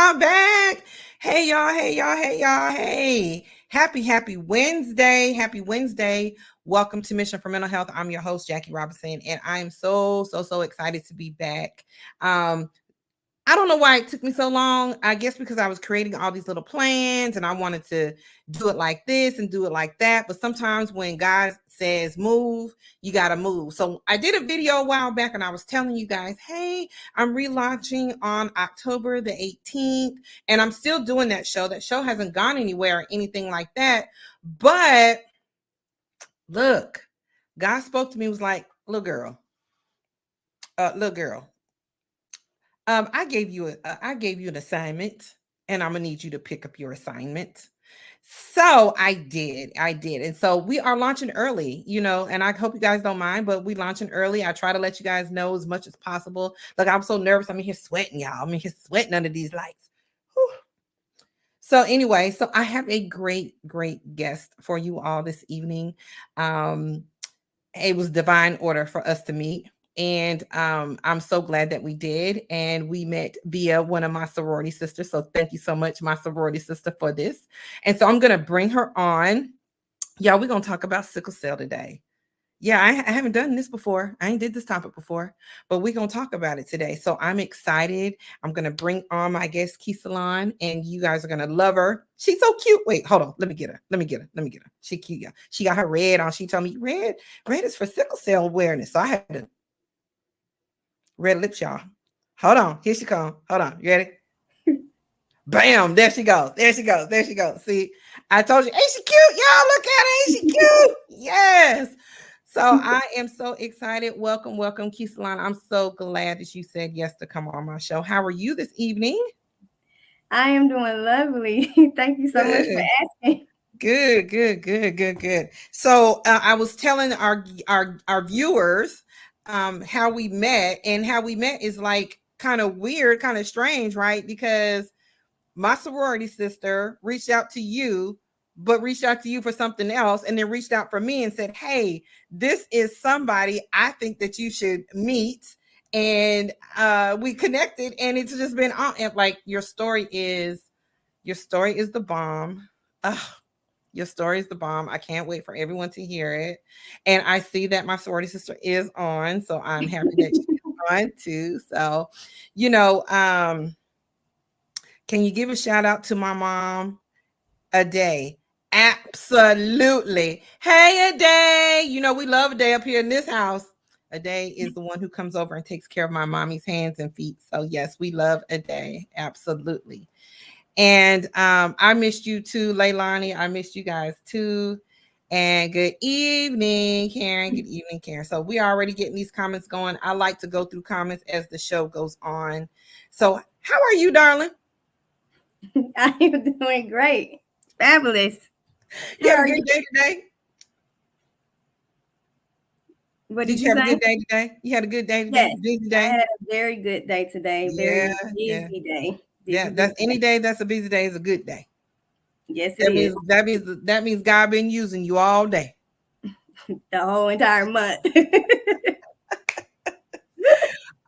I'm back. Hey y'all. Hey. Happy Wednesday. Welcome to Mission for Mental Health. I'm your host, Jackie Robinson, and I am so excited to be back. I don't know why it took me so long. I guess because I was creating all these little plans and I wanted to do it like this and do it like that. But sometimes when God says move, you got to move. So I did a video a while back and I was telling you guys, hey, I'm relaunching on October the 18th. And I'm still doing that show. That show hasn't gone anywhere or anything like that. But look, God spoke to me, was like, little girl. I gave you an assignment, and I'm gonna need you to pick up your assignment. So I did. And so we are launching early, and I hope you guys don't mind, but we launching early. I try to let you guys know as much as possible. Like, I'm so nervous. I'm in here sweating, y'all. I'm in here sweating under these lights. Whew. So anyway, so I have a great guest for you all this evening. It was divine order for us to meet. And I'm so glad that we did. And we met via one of my sorority sisters. So thank you so much, my sorority sister, for this. And so I'm going to bring her on. Y'all, we're going to talk about sickle cell today. Yeah, I haven't done this before. I ain't did this topic before, but we're going to talk about it today. So I'm excited. I'm going to bring on my guest, Keecilon, and you guys are going to love her. She's so cute. Wait, hold on. Let me get her. She cute, y'all. She got her red on. She told me red is for sickle cell awareness. So I had to red lips, y'all. Hold on. Here she comes. Hold on. You ready? Bam. There she goes. See, I told you. Ain't she cute? Y'all, look at her. Ain't she cute? Yes. So I am so excited. Welcome, Keecilon. I'm so glad that you said yes to come on my show. How are you this evening? I am doing lovely. Thank you so much for asking. Good. So I was telling our viewers how we met, and how we met is like kind of weird, kind of strange, right? Because my sorority sister reached out to you, but reached out to you for something else, and then reached out for me and said, hey, this is somebody I think that you should meet. And we connected, and it's just been on. Like, your story is the bomb. Your story is the bomb. I can't wait for everyone to hear it. And I see that my sorority sister is on, so I'm happy that she's on too. So, can you give a shout out to my mom, Aday? Absolutely. Hey, Aday. We love Aday up here in this house. Aday is the one who comes over and takes care of my mommy's hands and feet. So yes, we love Aday. Absolutely. And I missed you too, Leilani. I missed you guys too. And good evening, Karen. Good evening, Karen. So we are already getting these comments going. I like to go through comments as the show goes on. So how are you, darling? I am doing great. Fabulous. You How have a are good you? day today? What Did did you you have a good say? day today? You had a good day today? Yes, Busy I day? had a very good day today. Yeah, Very yeah. busy day. Yeah, Busy, that's busy any day. day that's a busy day is a good day. Yes, it That is. means that means God been using you all day. The whole entire month.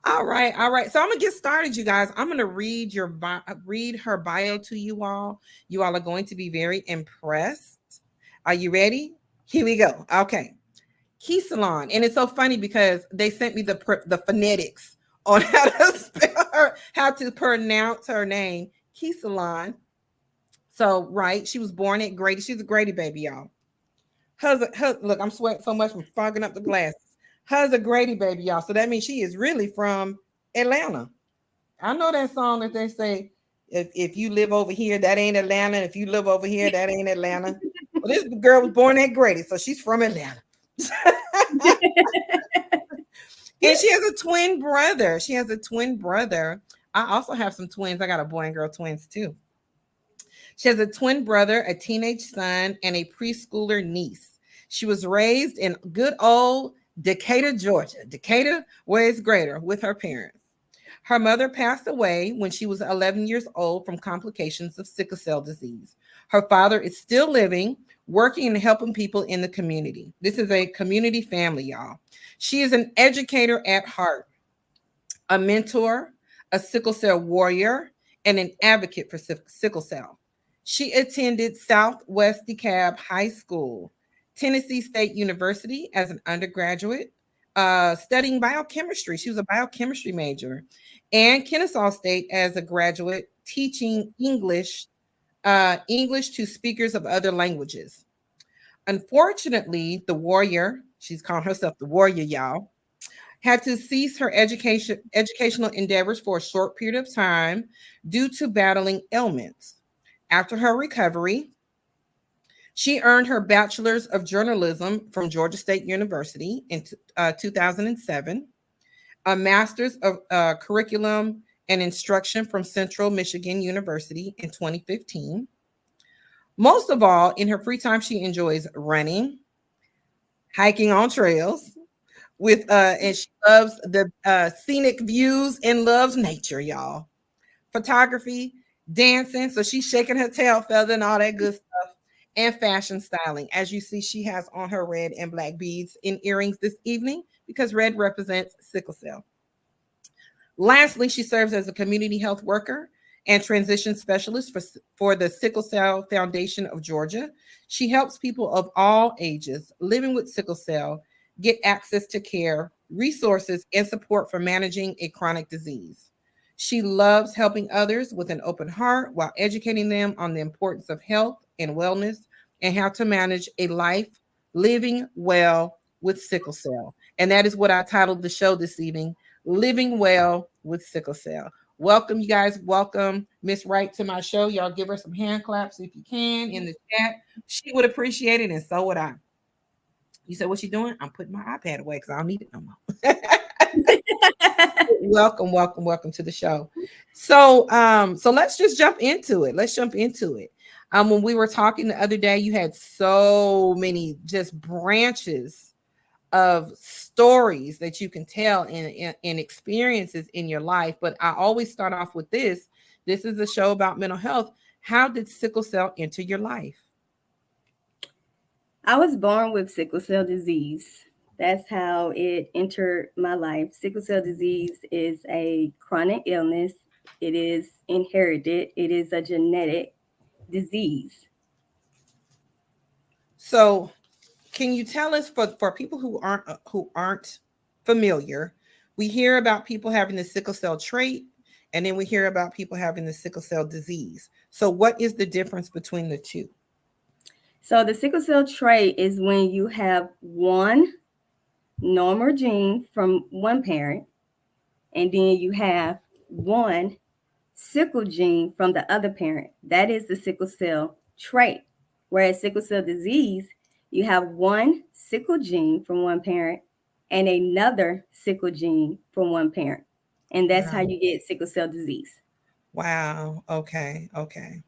All right, all right. So I'm gonna get started, you guys. I'm gonna read her bio to you all. You all are going to be very impressed. Are you ready? Here we go. Okay, Keecilon, and it's so funny because they sent me the phonetics on how to spell her, how to pronounce her name, Keecilon. So right, she was born at Grady. She's a Grady baby, y'all. Look, I'm sweating so much from fogging up the glasses. Hers a Grady baby, y'all. So that means she is really from Atlanta. I know that song that they say, if you live over here, that ain't Atlanta. If you live over here, that ain't Atlanta. Well, this girl was born at Grady, so she's from Atlanta. And she has a twin brother. She has a twin brother. I also have some twins. I got a boy and girl twins too. She has a twin brother, a teenage son, and a preschooler niece. She was raised in good old Decatur, Georgia. Decatur, where it's greater, with her parents. Her mother passed away when she was 11 years old from complications of sickle cell disease. Her father is still living, working and helping people in the community. This is a community family, y'all. She is an educator at heart, a mentor, a sickle cell warrior, and an advocate for sickle cell. She attended Southwest DeKalb High School, Tennessee State University as an undergraduate, studying biochemistry. She was a biochemistry major, and Kennesaw State as a graduate, teaching English to speakers of other languages. Unfortunately, the warrior, she's called herself the warrior, y'all, had to cease her educational endeavors for a short period of time due to battling ailments. After her recovery, she earned her bachelor's of journalism from Georgia State University in 2007, a master's of curriculum and instruction from Central Michigan University in 2015. Most of all, in her free time, she enjoys running, hiking on trails, with and she loves the scenic views and loves nature, y'all. Photography, dancing, so she's shaking her tail feather and all that good stuff, and fashion styling. As you see, she has on her red and black beads in earrings this evening because red represents sickle cell. Lastly, she serves as a community health worker and transition specialist for the Sickle Cell Foundation of Georgia. She helps people of all ages living with sickle cell get access to care, resources, and support for managing a chronic disease. She loves helping others with an open heart while educating them on the importance of health and wellness and how to manage a life living well with sickle cell. And that is what I titled the show this evening, Living Well with Sickle Cell. Welcome, you guys. Welcome, Miss Wright, to my show. Y'all give her some hand claps if you can in the chat. She would appreciate it, and so would I. You said, what you doing? I'm putting my iPad away because I don't need it no more. Welcome, welcome, welcome to the show. So let's just jump into it. Let's jump into it. When we were talking the other day, you had so many just branches of stories that you can tell in experiences in your life. But I always start off with this. This is a show about mental health. How did sickle cell enter your life? I was born with sickle cell disease. That's how it entered my life. Sickle cell disease is a chronic illness. It is inherited. It is a genetic disease. So, can you tell us, for people who aren't familiar, we hear about people having the sickle cell trait, and then we hear about people having the sickle cell disease. So, what is the difference between the two? So the sickle cell trait is when you have one normal gene from one parent, and then you have one sickle gene from the other parent. That is the sickle cell trait. Whereas sickle cell disease, You have one sickle gene from one parent and another sickle gene from one parent. And that's how Wow. you get sickle cell disease. Wow. Okay. Okay.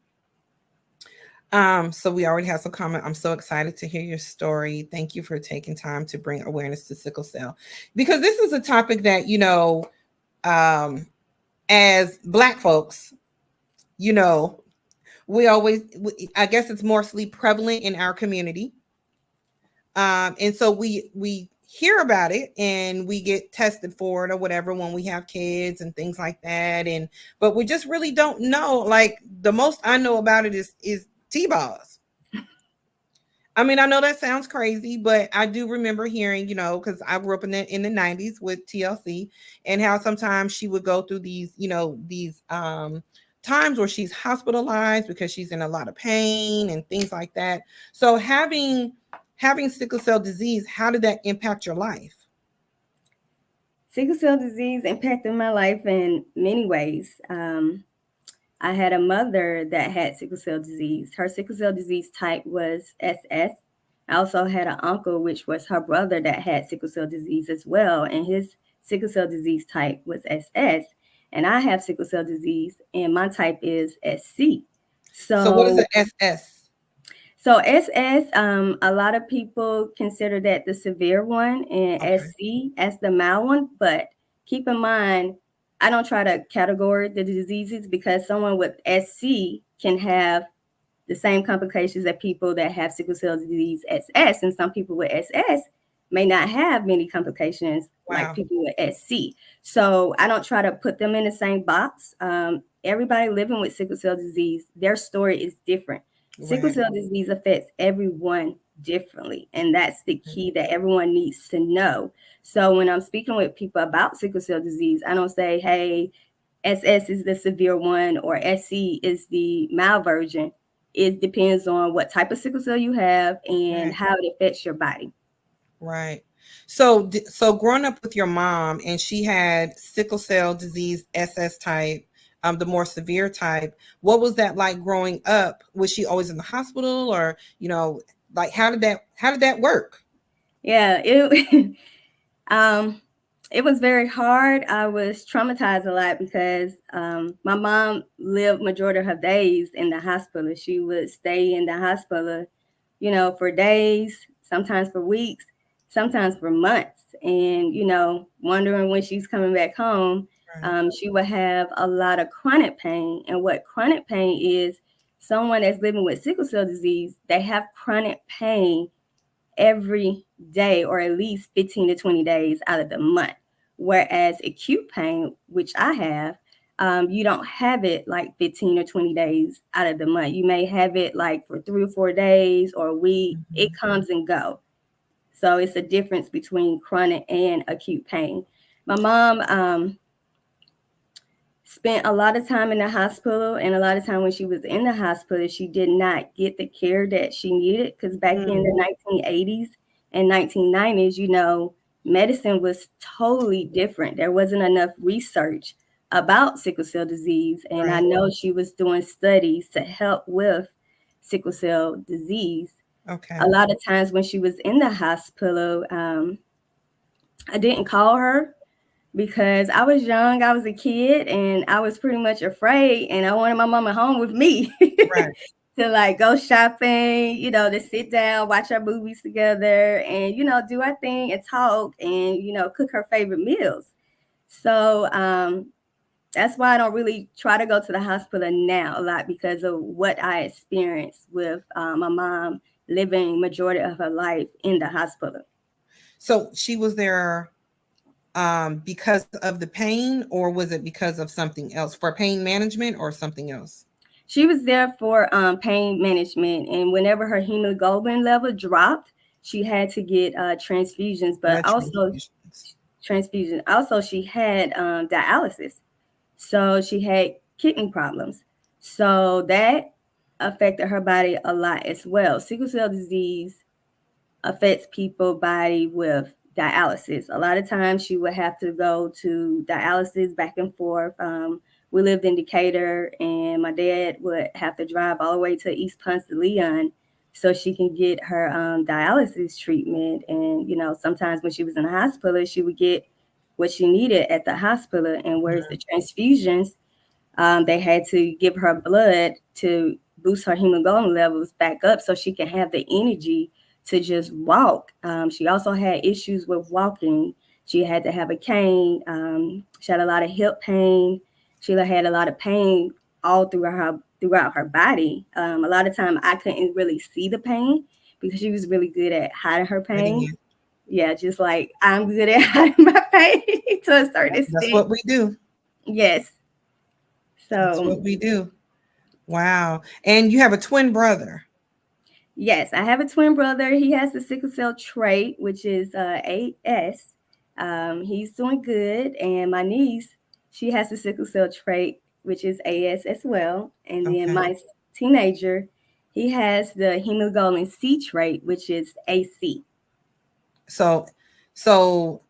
So we already have some comment. I'm so excited to hear your story. Thank you for taking time to bring awareness to sickle cell, because this is a topic that, um, as Black folks, you know, I guess it's mostly prevalent in our community. And so we hear about it and we get tested for it or whatever when we have kids and things like that. And but we just really don't know. Like the most I know about it is T-balls. I mean, I know that sounds crazy, but I do remember hearing, because I grew up in the 90s with TLC, and how sometimes she would go through these times where she's hospitalized because she's in a lot of pain and things like that. So having sickle cell disease, how did that impact your life? Sickle cell disease impacted my life in many ways. I had a mother that had sickle cell disease. Her sickle cell disease type was SS. I also had an uncle, which was her brother, that had sickle cell disease as well, and his sickle cell disease type was SS. And I have sickle cell disease, and my type is SC. So what is So an SS? so SS, a lot of people consider that the severe one, and Okay. SC as the mild one. But keep in mind, I don't try to categorize the diseases because someone with SC can have the same complications that people that have sickle cell disease SS, and some people with SS may not have many complications like Wow. people with SC. So I don't try to put them in the same box. Everybody living with sickle cell disease, their story is different. Sickle Right. cell disease affects everyone differently, and that's the key that everyone needs to know. So when I'm speaking with people about sickle cell disease, I don't say, hey, SS is the severe one or SC is the mild version. It depends on what type of sickle cell you have and Right. how it affects your body. Right. So growing up with your mom, and she had sickle cell disease SS type, the more severe type. What was that like growing up? Was she always in the hospital, or like how did that work? Yeah, it um it was very hard. I was traumatized a lot because my mom lived majority of her days in the hospital. She would stay in the hospital, for days, sometimes for weeks, sometimes for months, and wondering when she's coming back home. Right. She would have a lot of chronic pain, and what chronic pain is, someone that's living with sickle cell disease, they have chronic pain every day or at least 15 to 20 days out of the month. Whereas acute pain, which I have, you don't have it like 15 or 20 days out of the month. You may have it like for 3 or 4 days or a week. It Mhm. comes and go. So it's a difference between chronic and acute pain. My mom spent a lot of time in the hospital, and a lot of time when she was in the hospital she did not get the care that she needed, because back in the Mm. 1980s and 1990s, medicine was totally different. There wasn't enough research about sickle cell disease, and I Right. know she was doing studies to help with sickle cell disease. A Okay. lot of times when she was in the hospital, I didn't call her because I was young, I was a kid, and I was pretty much afraid, and I wanted my mama home with me Right. to like go shopping, to sit down, watch our movies together, and do our thing and talk and cook her favorite meals. So that's why I don't really try to go to the hospital now a lot, because of what I experienced with my mom living majority of her life in the hospital. So she was there because of the pain, or was it because of something else, for pain management or something else? She was there for pain management, and whenever her hemoglobin level dropped, she had to get transfusions, but Blood also transfusions. transfusion. Also, she had dialysis, so she had kidney problems. So that affected her body a lot as well. Sickle cell disease affects people body with dialysis. A lot of times she would have to go to dialysis back and forth. We lived in Decatur, and my dad would have to drive all the way to East Ponce de Leon so she can get her dialysis treatment. And sometimes when she was in the hospital, she would get what she needed at the hospital. And whereas the transfusions, they had to give her blood to boost her hemoglobin levels back up so she can have the energy to just walk. She also had issues with walking. She had to have a cane. She had a lot of hip pain. She had a lot of pain all throughout her body. A lot of time I couldn't really see the pain because she was really good at hiding her Hiding pain. it. Yeah, just like I'm good at hiding my pain to a certain That's extent. what we do. Yes. That's So what we do. Wow. And you have a twin brother. yes, I have a twin brother. He has the sickle cell trait, which is AS. He's doing good. And my niece, she has the sickle cell trait, which is AS as well. And then Okay. my teenager, he has the hemoglobin C trait, which is AC. So so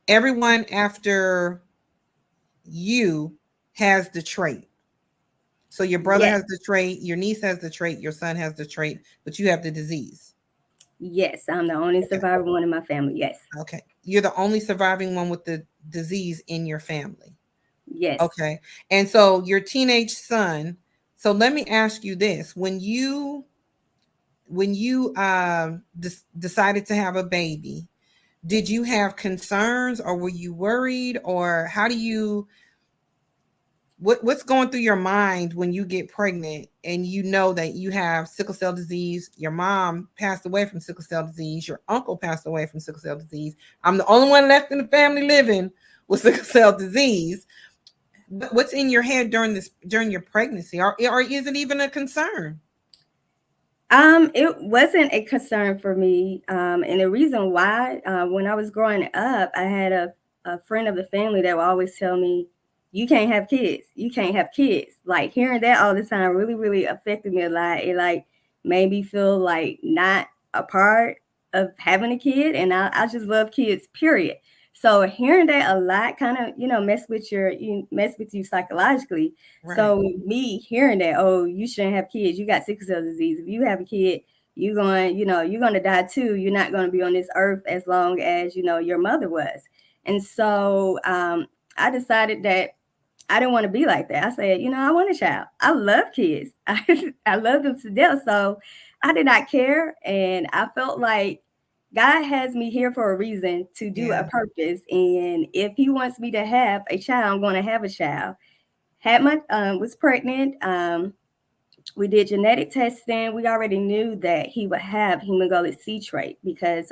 everyone after you has the trait. So your brother Yes, has the trait, your niece has the trait, your son has the trait, but you have the disease. yes, I'm the only Okay. survivor one in my family. Yes, Okay. You're the only surviving one with the disease in your family. yes. Okay. And so your teenage son, so let me ask you this. When you decided to have a baby, did you have concerns or were you worried or how do you what's going through your mind when you get pregnant and you know that you have sickle cell disease, your mom passed away from sickle cell disease, your uncle passed away from sickle cell disease, I'm the only one left in the family living with sickle cell disease. What's in your head during your pregnancy, or is it even a concern? It wasn't a concern for me. And the reason why, when I was growing up, I had a friend of the family that would always tell me, "You can't have kids. You can't have kids." Like hearing that all the time really, really affected me a lot. It like made me feel like not a part of having a kid, and I just love kids. Period. So hearing that a lot kind of mess with you psychologically. Right. So me hearing that, oh, you shouldn't have kids. You got sickle cell disease. If you have a kid, you're going to die too. You're not going to be on this earth as long as your mother was. And so I decided that I didn't want to be like that. I said, I want a child. I love kids. I love them to death. So I did not care, and I felt like God has me here for a reason to do a Yeah. purpose. And if He wants me to have a child, I'm going to have a child. Had my Was pregnant. We did genetic testing. We already knew that he would have hemoglobin C trait because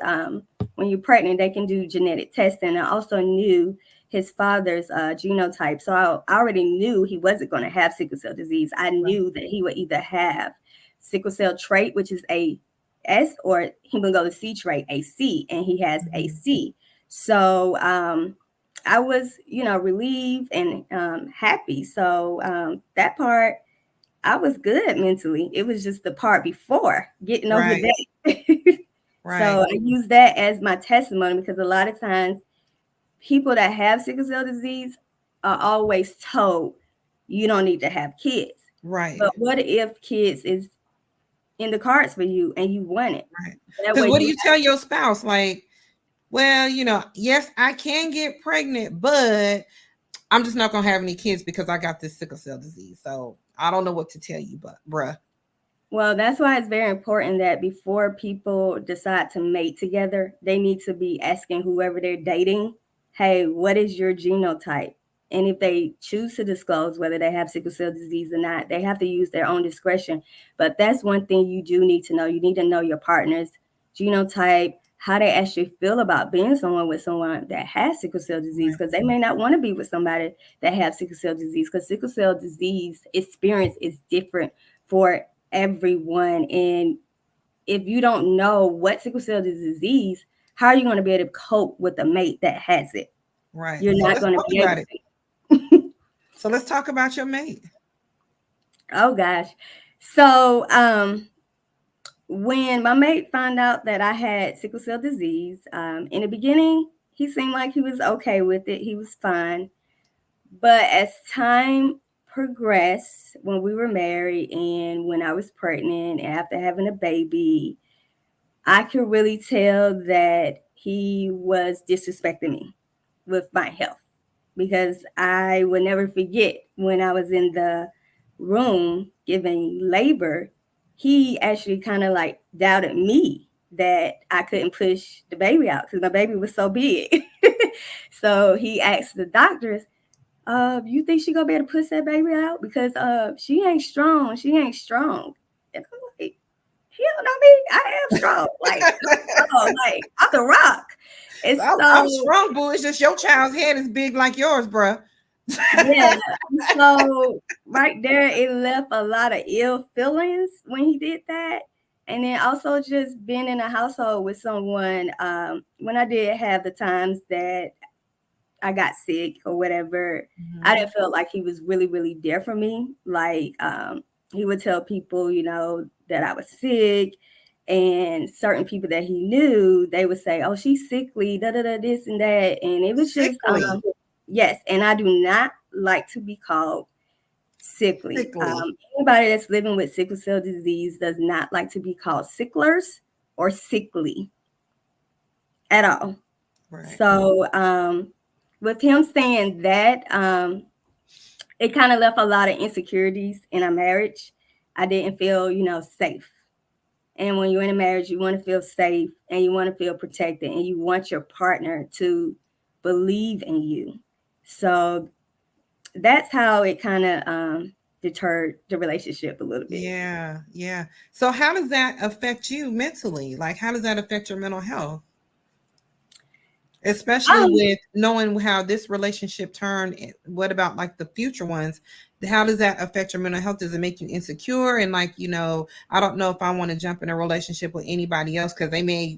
when you're pregnant, they can do genetic testing. I also knew his father's genotype, so I already knew he wasn't going to have sickle cell disease. I Right. knew that he would either have sickle cell trait, which is a S, or hemoglobin C trait, a C, and he has a Mhm. C. So I was, relieved and happy. So that part, I was good mentally. It was just the part before getting over Right. that. Right. So I use that as my testimony because a lot of times people that have sickle cell disease are always told you don't need to have kids. Right. But what if kids is in the cards for you and you want it? Right. That Because way what do you you tell your spouse? Like, well, yes, I can get pregnant, but I'm just not gonna have any kids because I got this sickle cell disease. So I don't know what to tell you, but bruh. Well, that's why it's very important that before people decide to mate together, they need to be asking whoever they're dating, hey, what is your genotype? And if they choose to disclose whether they have sickle cell disease or not, they have to use their own discretion. But that's one thing you do need to know. You need to know your partner's genotype, how they actually feel about being someone with someone that has sickle cell disease, Right. because they may not want to be with somebody that has sickle cell disease, because sickle cell disease experience is different for everyone. And if you don't know what sickle cell disease, how are you going to be able to cope with a mate that has it? Right. You're So not let's going to talk be able about it. to. So let's talk about your mate. Oh gosh. So when my mate found out that I had sickle cell disease, in the beginning, he seemed like he was okay with it. He was fine. But as time progressed when we were married and when I was pregnant and after having a baby, I could really tell that he was disrespecting me with my health because I would never forget when I was in the room giving labor, he actually kind of like doubted me that I couldn't push the baby out because my baby was so big. So he asked the doctors, you think she gonna be able to push that baby out? Because she ain't strong. She ain't strong. And I'm like, he don't know me. I am strong. Like I'm strong. Like I'm the rock. And I'm so strong, boo. It's just your child's head is big like yours, bruh. yeah. So right there, it left a lot of ill feelings when he did that. And then also just being in a household with someone, when I did have the times that I got sick or whatever, I Mhm. didn't feel like he was really, really there for me. Like he would tell people, that I was sick, and certain people that he knew, they would say, "Oh, she's sickly, da da da, this and that," and it was just, Sickly. yes. And I do not like to be called sickly. Sickly. Anybody that's living with sickle cell disease does not like to be called sicklers or sickly at all. Right. So, with him saying that, it kind of left a lot of insecurities in our marriage. I didn't feel, safe. And when you're in a marriage, you want to feel safe and you want to feel protected and you want your partner to believe in you. So that's how it kind of deterred the relationship a little bit. Yeah, yeah. So how does that affect you mentally? Like how does that affect your mental health? Especially Um, with knowing how this relationship turned, what about like the future ones? How does that affect your mental health? Does it make you insecure and like, I don't know if I want to jump in a relationship with anybody else because they may,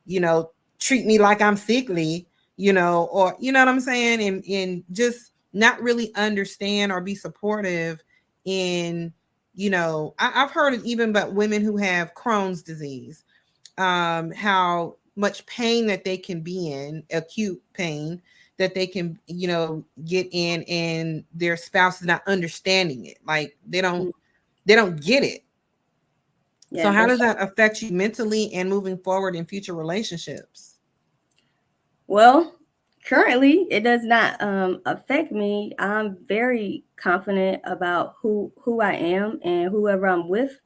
you know, treat me like I'm sickly, or you know what I'm saying? And just not really understand or be supportive in, I've heard it even about women who have Crohn's disease, how much pain that they can be in, acute pain that they can, get in, and their spouse is not understanding it. Like they don't get it. So yeah, how that's does that affect you mentally and moving forward in future relationships? well. Currently, it does not affect me. I'm very confident about who I am and whoever I'm with.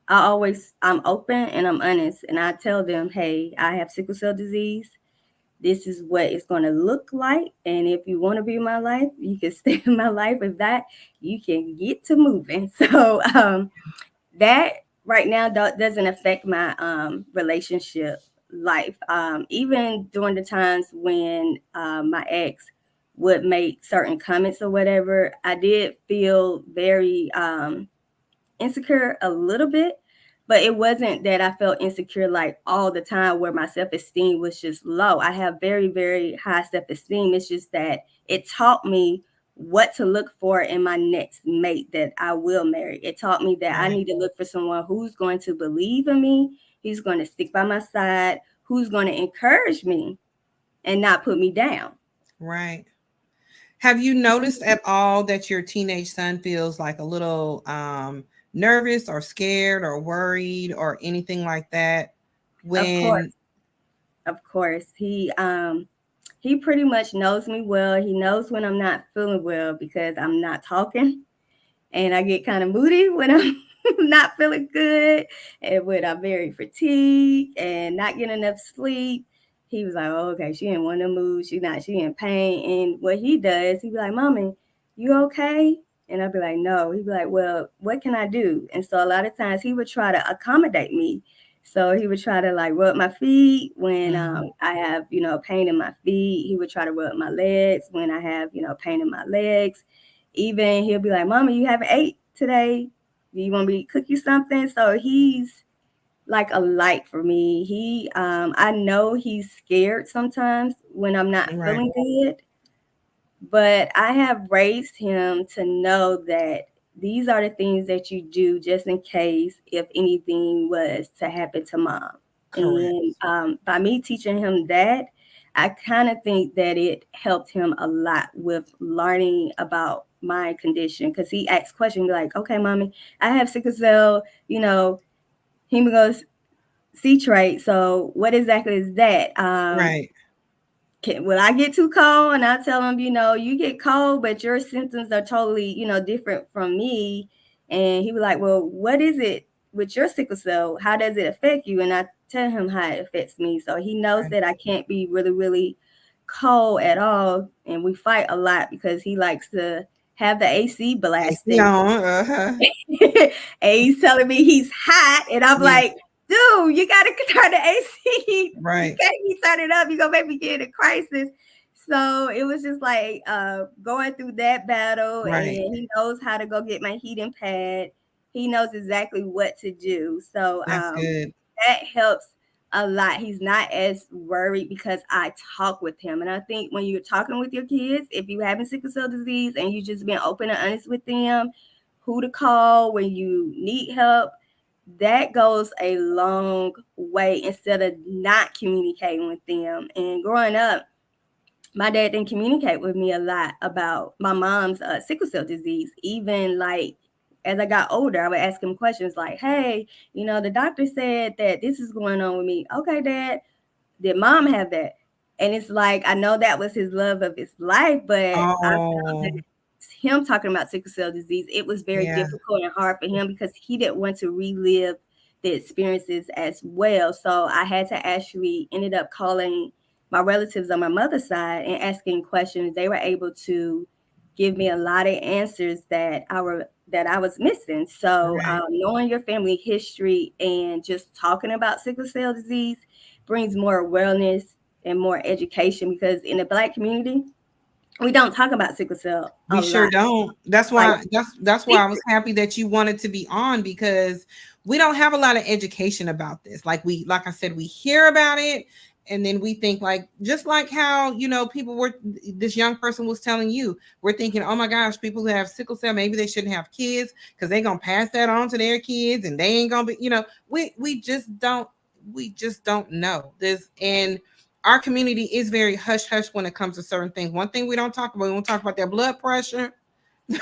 I'm open and I'm honest, and I tell them, hey, I have sickle cell disease. This is what it's going to look like, and if you want to be in my life, you can stay in my life. If that, you can get to moving. So that right now doesn't affect my relationship life. Even during the times when my ex would make certain comments or whatever, I did feel very insecure a little bit, but it wasn't that I felt insecure like all the time where my self esteem was just low. I have very, very high self esteem. It's just that it taught me what to look for in my next mate that I will marry. It taught me that I Right. need to look for someone who's going to believe in me, who's going to stick by my side, who's going to encourage me and not put me down. Right. Have you noticed at all that your teenage son feels like a little nervous or scared or worried or anything like that Of course, when? of course. He pretty much knows me well. He knows when I'm not feeling well because I'm not talking and I get kind of moody when I'm not feeling good and when I'm very fatigued and not getting enough sleep. He was like, oh, okay, she in one of the moods. She in pain. And what he does, he be like, Mommy, you okay? And I'd be like, no. He'd be like, well, what can I do? And so a lot of times he would try to accommodate me. So he would try to like rub my feet when Mhm. I have, pain in my feet. He would try to rub my legs when I have, pain in my legs. Even he'll be like, Mama, you haven't ate today. Do you want me to cook you something? So he's like a light for me. I know he's scared sometimes when I'm not Right. feeling good, but I have raised him to know that these are the things that you do just in case if anything was to happen to mom. Correct. And by me teaching him that, I kind of think that it helped him a lot with learning about my condition, because he asked questions like, okay, mommy, I have sickle cell, hemoglobic C trait. So what exactly is that? Right. Will I get too cold? And I tell him, you get cold, but your symptoms are totally, different from me. And he was like, well, what is it with your sickle cell? How does it affect you? And I tell him how it affects me. So he knows Right. that I can't be really, really cold at all. And we fight a lot because he likes to have the AC AC blasting. on. Uh-huh. And he's telling me he's hot. And I'm Yeah. like, dude, you gotta turn the AC. You Right. can't be turning up. You're gonna make me get in a crisis. So it was just like going through that battle, and Right. he knows how to go get my heating pad. He knows exactly what to do. So That's good. that helps a lot. He's not as worried because I talk with him. And I think when you're talking with your kids, if you having sickle cell disease and you just being open and honest with them, who to call when you need help, that goes a long way instead of not communicating with them. And growing up, my dad didn't communicate with me a lot about my mom's sickle cell disease. Even like as I got older, I would ask him questions like, hey, the doctor said that this is going on with me. Okay, Dad, did mom have that? And it's like, I know that was his love of his life, but I felt Oh, that him talking about sickle cell disease, it was very yeah. difficult and hard for him because he didn't want to relive the experiences as well. So I had to actually ended up calling my relatives on my mother's side and asking questions. They were able to give me a lot of answers that I was missing. So Right. knowing your family history and just talking about sickle cell disease brings more awareness and more education, because in the Black community, we don't talk about sickle cell We a sure lot. don't. That's Like why that's why I was secret. happy that you wanted to be on, because we don't have a lot of education about this. Like I said, we hear about it and then we think, like, just like how, people were, this young person was telling you, we're thinking, oh my gosh, people who have sickle cell, maybe they shouldn't have kids because they're gonna pass that on to their kids and they ain't gonna be, we just don't know this. And our community is very hush hush when it comes to certain things. One thing we don't talk about, we won't talk about their blood pressure. You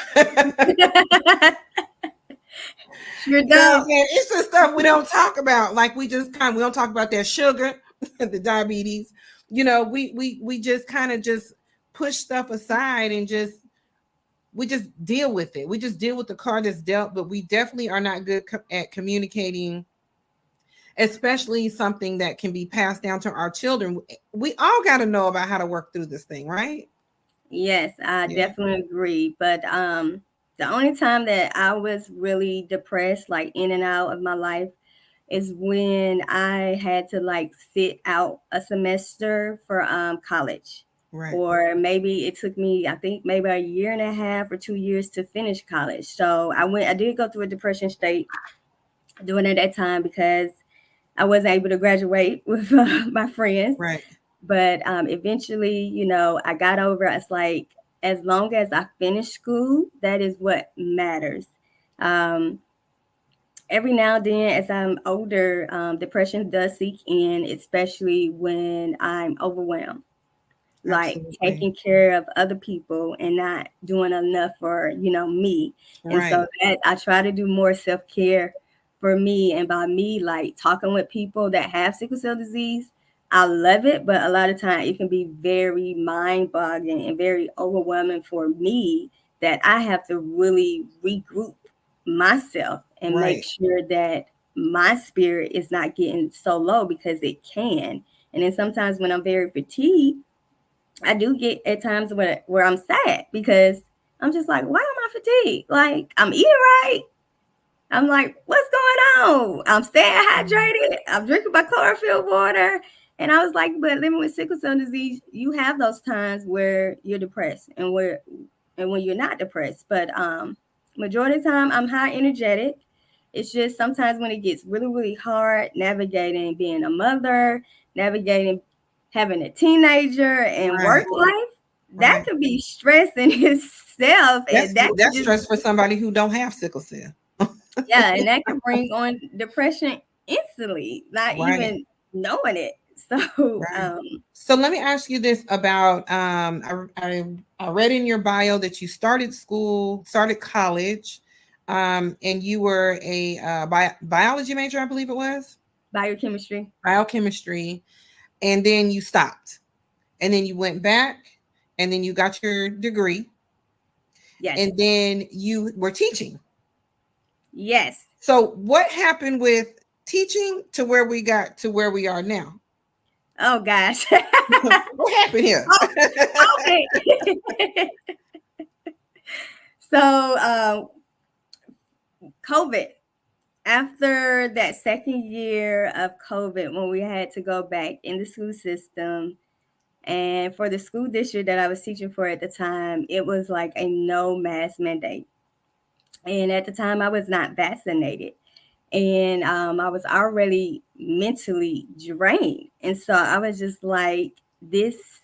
Sure know what I'm don't. saying? It's just stuff we don't talk about. Like we don't talk about their sugar, the diabetes. We just kind of just push stuff aside and we just deal with it. We just deal with the card that's dealt, but we definitely are not good at communicating, especially something that can be passed down to our children. We all got to know about how to work through this thing, right? Yes, I Yeah. definitely agree. But the only time that I was really depressed, like in and out of my life, is when I had to like sit out a semester for college. Right. Or maybe it took me, I think maybe a year and a half or 2 years to finish college. So I did go through a depression state during at that time because I wasn't able to graduate with my friends. Right. But eventually, I got over it. It's like, as long as I finish school, that is what matters. Um, every now and then, as I'm older, depression does seek in, especially when I'm overwhelmed, like Absolutely. taking care of other people and not doing enough for me. And so Right. that I try to do more self-care for me. And by me, like talking with people that have sickle cell disease, I love it, but a lot of time it can be very mind-boggling and very overwhelming for me, that I have to really regroup myself and make Right. sure that my spirit is not getting so low, because it can. And then sometimes when I'm very fatigued, I do get at times where I'm sad, because I'm just like, why am I fatigued? Like, I'm eating right. I'm like, what's going on? I'm staying Mhm. hydrated. I'm drinking my chlorophyll water. And I was like, but living with sickle cell disease, you have those times where you're depressed and when you're not depressed. But majority of the time I'm high energetic. It's just sometimes when it gets really, really hard navigating being a mother, navigating having a teenager and Right. work life, that Right. could be stress in itself. That's And that could that's just, stress for somebody who don't have sickle cell. yeah, and that can bring on depression instantly, not Right. even knowing it. So, Right. So let me ask you this about I read in your bio that you started school, started college, and you were a biology major, I believe it was biochemistry. biochemistry, and then you stopped, and then you went back, and then you got your degree, Yes. and then you were teaching. Yes. So what happened with teaching to where we got to where we are now? Oh gosh. What happened here? Oh, okay. So, COVID. After that second year of COVID, when we had to go back in the school system, and for the school district that I was teaching for at the time, it was like a no mask mandate. And at the time, I was not vaccinated. And I was already mentally drained. And so I was just like, this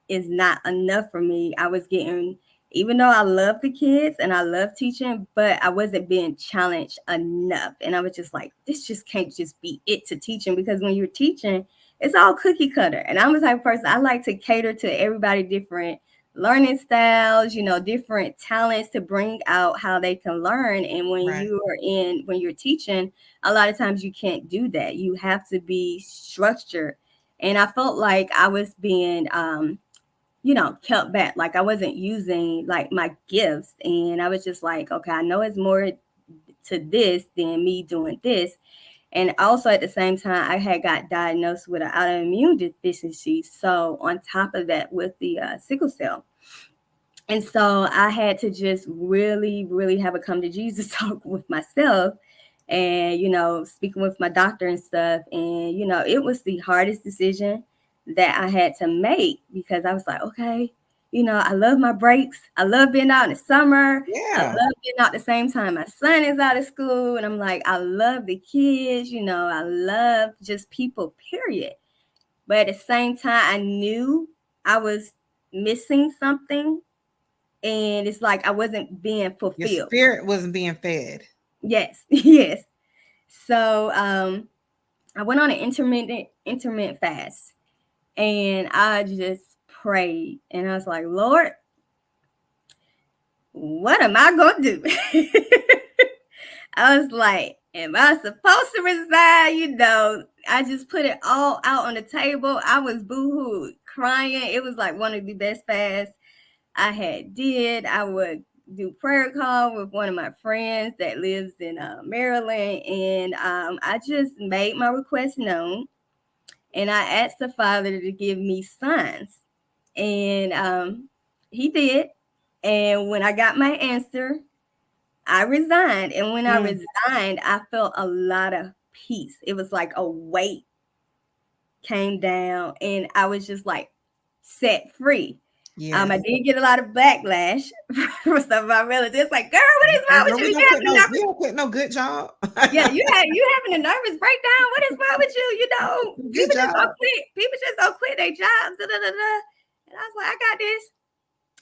is not enough for me. I was getting, even though I love the kids and I love teaching, but I wasn't being challenged enough. And I was just like, this just can't just be it to teaching, because when you're teaching, it's all cookie cutter. And I'm the type of person, I like to cater to everybody different learning styles, different talents to bring out how they can learn. And Right. when you're teaching, a lot of times you can't do that. You have to be structured. And I felt like I was being kept back. Like I wasn't using like my gifts. And I was just like, okay, I know it's more to this than me doing this. And also at the same time, I had got diagnosed with an autoimmune deficiency. So on top of that, with the sickle cell. And so I had to just really, really have a come to Jesus talk with myself and, speaking with my doctor and stuff. And, it was the hardest decision that I had to make, because I was like, okay, I love my breaks. I love being out in the summer. I Yeah. love being out the same time my son is out of school. And I'm like, I love the kids, I love just people, period. But at the same time, I knew I was missing something, and it's like I wasn't being Your fulfilled. spirit wasn't being fed. Yes, yes. So I went on an intermittent fast, and I just prayed, and I was like, Lord, what am I gonna do? I was like, am I supposed to resign? I just put it all out on the table. I was boohoo crying. It was like one of the best fasts I had did. I would do prayer call with one of my friends that lives in Maryland, and I just made my request known, and I asked the Father to give me signs, and He did. And when I got my answer, I resigned, and when I Mm, resigned, I felt a lot of peace. It was like a weight came down, and I was just like set free. I yes. did get a lot of backlash from some of my relatives. Like, girl, what is I wrong with know you? we You don't quit having a no we nervous? don't quit no good job. Yeah, you having a nervous breakdown. What is wrong with you? Good People just job. don't quit. People just don't quit their jobs. Da, da, da, da. And I was like, I got this.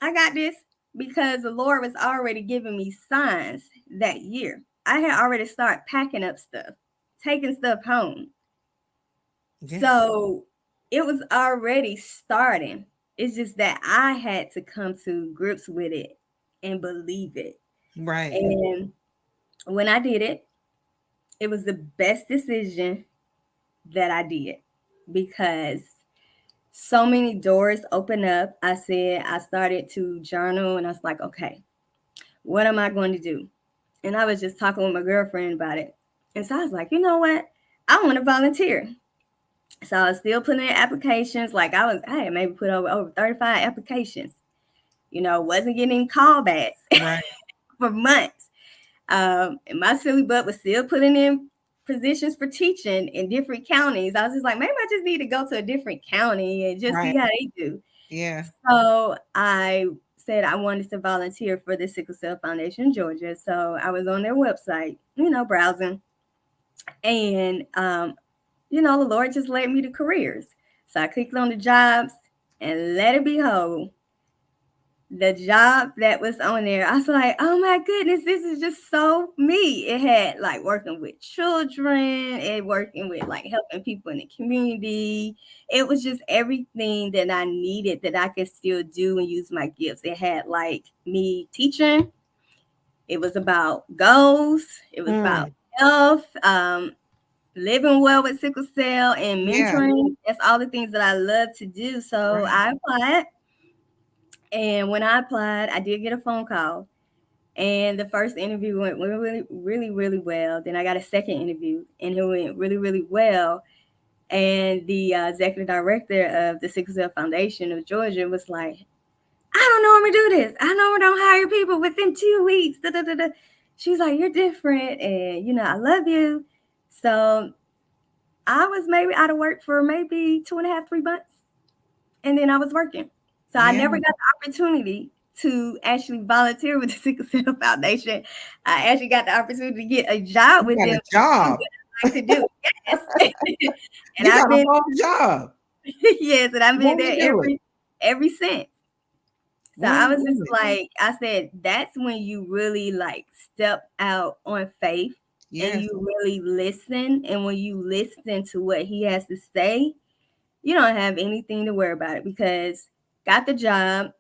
I got this, because the Lord was already giving me signs that year. I had already started packing up stuff, taking stuff home. Yes. So it was already starting. It's just that I had to come to grips with it and believe it. Right. And when I did it, it was the best decision that I did, because so many doors opened up. I started to journal, and I was like, okay, what am I going to do? And I was just talking with my girlfriend about it. And so I was like, you know what? I want to volunteer. So I was still putting in applications. Like I had maybe put over 35 applications. Wasn't getting callbacks Right. for months. And my silly butt was still putting in positions for teaching in different counties. I was just like, maybe I just need to go to a different county and just Right. see how they do. Yeah. So I said I wanted to volunteer for the Sickle Cell Foundation in Georgia. So I was on their website, browsing. And the Lord just led me to careers. So I clicked on the jobs, and let it behold, the job that was on there, I was like, oh my goodness, this is just so me. It had like working with children and working with like helping people in the community. It was just everything that I needed that I could still do and use my gifts. It had like me teaching. It was about goals. It was about Mm, health, living well with sickle cell and yeah, mentoring. That's all the things that I love to do. So right. I applied. And when I applied, I did get a phone call. And the first interview went really well. Then I got a second interview, and it went really well. And the executive director of the Sickle Cell Foundation of Georgia was like, I don't normally do this. I normally don't hire people within 2 weeks. Da, da, da, da. She's like, you're different, and I love you. So I was maybe out of work for maybe 2.5, 3 months, and then I was working. So I Yeah, never got the opportunity to actually volunteer with the Sickle Cell Foundation. I actually got the opportunity to get a job you with got them a to do job. what I like to do. Yes. And You I've got a been whole job. yes, and I've been Won't you there do it? every since. So Won't I you was just do it? like, I said, that's when you really like step out on faith and Yes. you really listen. And when you listen to what he has to say, you don't have anything to worry about it because got the job.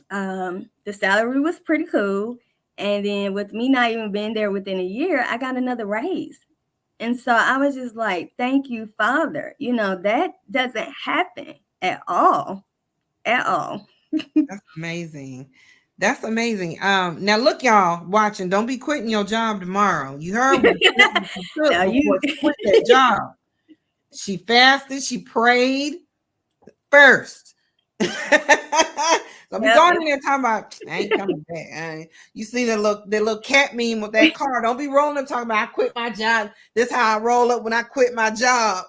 The salary was pretty cool. And then with me not even being there within a year, I got another raise. And so I was just like, thank you, Father. That doesn't happen at all. At all. That's amazing. That's amazing. Now look, y'all watching. Don't be quitting your job tomorrow. You heard what she Now took you before she quit that job. She fasted. She prayed first. Don't be yep. going in there talking about I ain't coming back. You see that little cat meme with that car. Don't be rolling up talking about I quit my job. This how I roll up when I quit my job.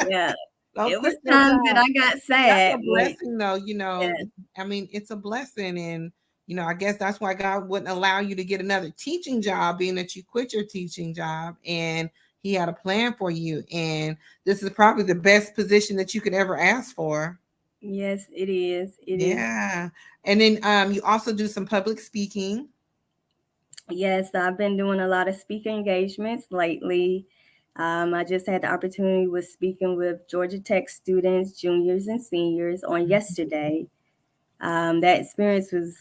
Yeah. Don't It was quit your times that job. I got That's sad a when blessing, though. yeah, I mean, it's a blessing, and I guess that's why God wouldn't allow you to get another teaching job, being that you quit your teaching job, and He had a plan for you, and this is probably the best position that you could ever ask for. yes, it is. It is. Yeah. And then you also do some public speaking. Yes, I've been doing a lot of speaker engagements lately. I just had the opportunity with speaking with Georgia Tech students, juniors and seniors on yesterday. That experience was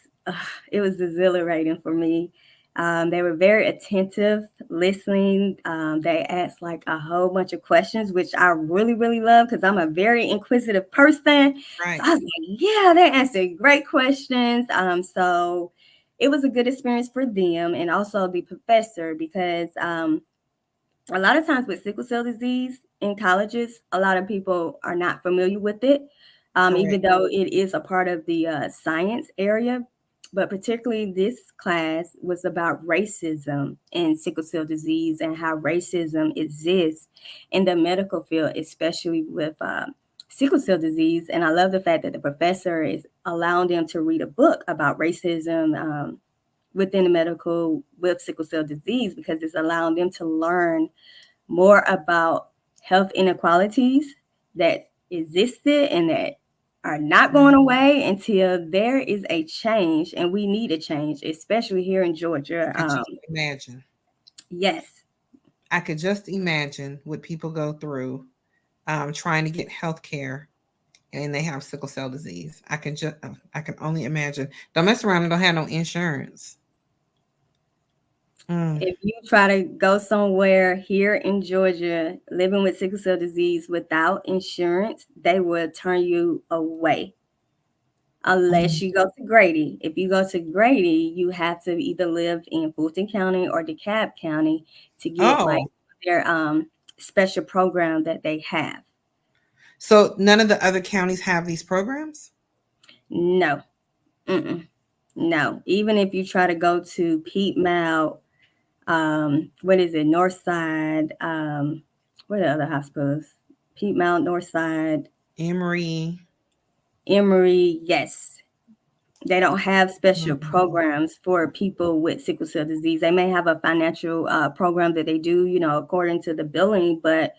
it was exhilarating for me. They were very attentive, listening. They asked like a whole bunch of questions, which I really love because I'm a very inquisitive person. So Right. I was like, yeah, they answered great questions. So it was a good experience for them and also the professor because a lot of times with sickle cell disease in colleges, a lot of people are not familiar with it, Correct. even though it is a part of the science area. But particularly, this class was about racism and sickle cell disease and how racism exists in the medical field, especially with sickle cell disease. And I love the fact that the professor is allowing them to read a book about racism within the medical with sickle cell disease because it's allowing them to learn more about health inequalities that existed and that are not Mm, going away until there is a change, and we need a change, especially here in Georgia. I just imagine. Yes, I could just imagine what people go through trying to get health care and they have sickle cell disease. I can only imagine. Don't mess around and don't have no insurance. Mm. if you try to go somewhere here in Georgia living with sickle cell disease without insurance, they will turn you away unless Mm. you go to Grady. If you go to Grady, you have to either live in Fulton County or DeKalb County to get like Oh, their special program that they have. so none of the other counties have these programs? No, mm-mm, no. Even if you try to go to Piedmont, what is it, Northside, what are the other hospitals? Piedmont, Northside, Emory. Emory, yes. They don't have special Mhm. programs for people with sickle cell disease. They may have a financial program that they do, according to the billing, but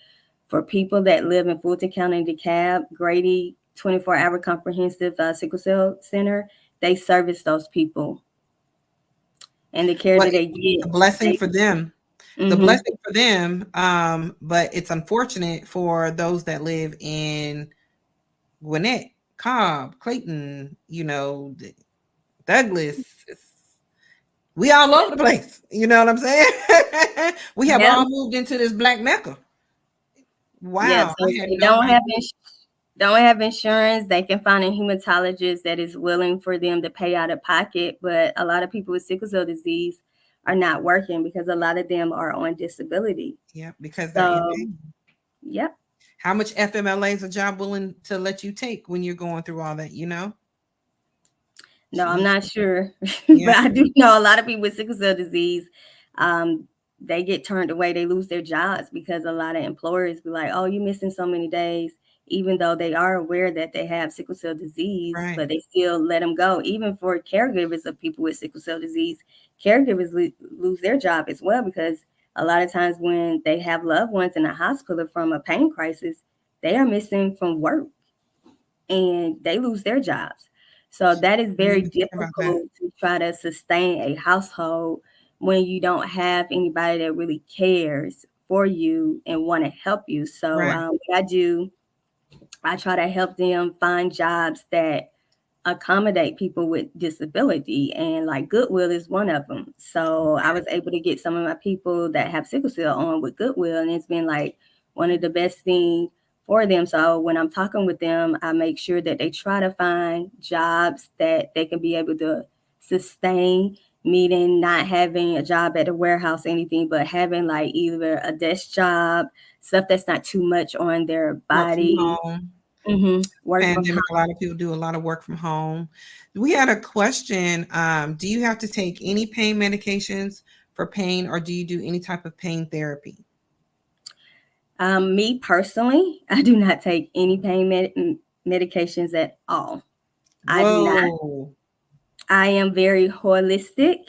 for people that live in Fulton County, DeKalb, Grady, 24-hour comprehensive sickle cell center, they service those people, and the care Well, that they it's a get, blessing they for them. It's a hmm blessing for them, but it's unfortunate for those that live in Gwinnett, Cobb, Clayton, Douglas. We all over the place. You know what I'm saying? We have yeah, all moved into this black mecca. yeah. Wow, So I had they no idea. don't have insurance. They can find a hematologist that is willing for them to pay out of pocket, but a lot of people with sickle cell disease are not working because a lot of them are on disability. Yeah, because they're in So, pain. yep. How much FMLA is a job willing to let you take when you're going through all that, No, I'm Jeez. not sure, Yeah, but I do know a lot of people with sickle cell disease. Um, they get turned away. They lose their jobs because a lot of employers be like, "Oh, you're missing so many days," even though they are aware that they have sickle cell disease, right. but they still let them go. Even for caregivers of people with sickle cell disease, caregivers lose their job as well because a lot of times when they have loved ones in the hospital from a pain crisis, they are missing from work and they lose their jobs. So that is I didn't very even think about that. difficult to try to sustain a household when you don't have anybody that really cares for you and want to help you. So Right. what I do, I try to help them find jobs that accommodate people with disability, and like Goodwill is one of them. So I was able to get some of my people that have sickle cell on with Goodwill, and it's been like one of the best things for them. So when I'm talking with them, I make sure that they try to find jobs that they can be able to sustain, meaning not having a job at a warehouse or anything, but having like either a desk job, stuff that's not too much on their Work from body. home. Work from Pandemic, a lot of people do a lot of work from home. We had a question. Do you have to take any pain medications for pain, or do you do any type of pain therapy? Me personally, I do not take any pain medications at all. I do not. Whoa. I am very holistic,